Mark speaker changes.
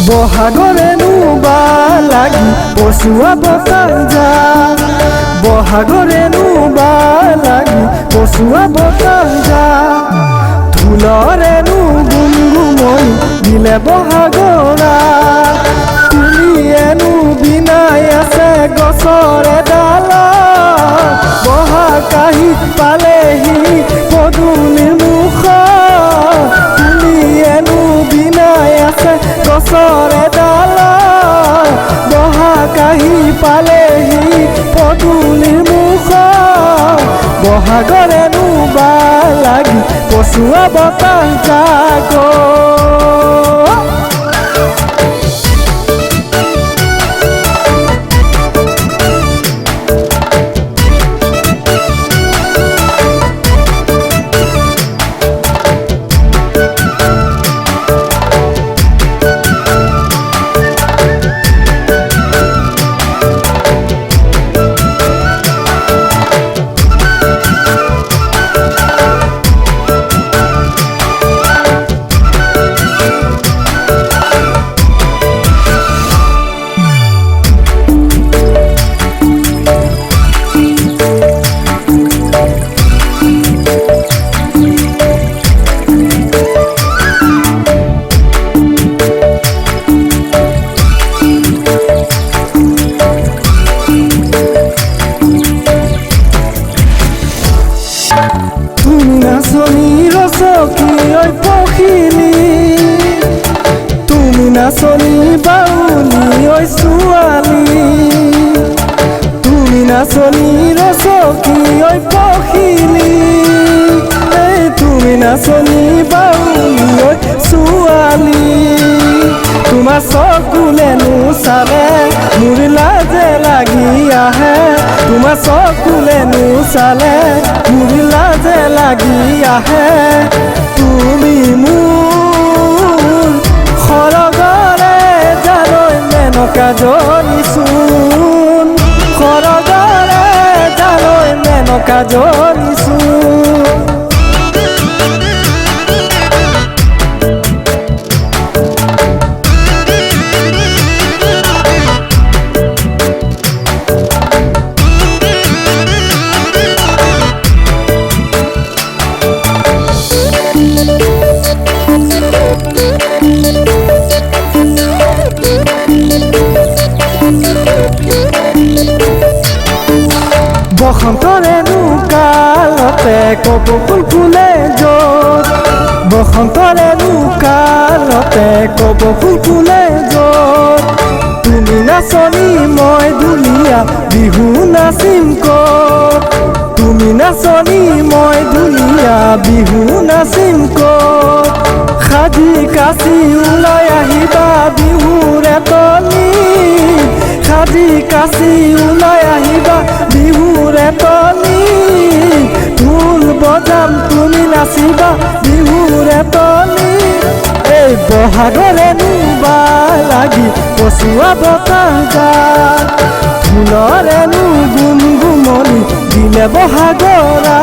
Speaker 1: বহাগরে নুবা লাগি পশুয়া বতাল যা বহাগরে নুবা লাগি পশুয়া বতাল যা ধুলরে নু গুমগুমই দিলে বহাগরা তুমি এনু বিনাই আছে গছৰে ডালা বহা কাহি পালেহি পদূলিৰ মুখ তুমি এনু বিনাই আছে গছৰে ডালা বহা কাহি পালেহি পদূলিৰ মুখ বহাগৰে নুবা লাগি পশুৱা বতাল জাগ তুমি নাচনি ৰচকি ঐ পখিলি তুমি নাচনি বাউলি ঐ ছোৱালী তুমি নাচনি ৰচকি ঐ পখিলি তুমি নাচনি বাউলি ঐ ছোৱালী তোমাৰ চকুলে নুচালে মোৰ লাজে লাগি আহে তোমাৰ চকুলে নুচালে মোৰ লাজে লাগি আহে তুমি মোৰ খৰগৰে জালৈ মেনকা জনিচোন খৰগৰে জালৈ মেনকা জনিচোন বসন্তৰে নুকালতে কপৌ ফুল ফুলে য'ত বসন্তৰে নুকালতে কপৌ ফুল ফুলে য'ত তুমি নাচনি মই দুলীয়া বিহু নাচিম ক'ত তুমি নাচনি মই দুলীয়া বিহু নাচিম ক'ত সাজি কাচি ওলাই আহিবা বিহুৰে তলি সাজি কাচি ওলাই আহিবা বিহুৰে তলি ঢোল বজাম তুমি নাচিবা বিহুৰে তলি এই বহাগৰে নুবা লাগি পশুৱা বতাল জাক ঢোলৰে নু গুমগুমনি দিলে বহাগৰা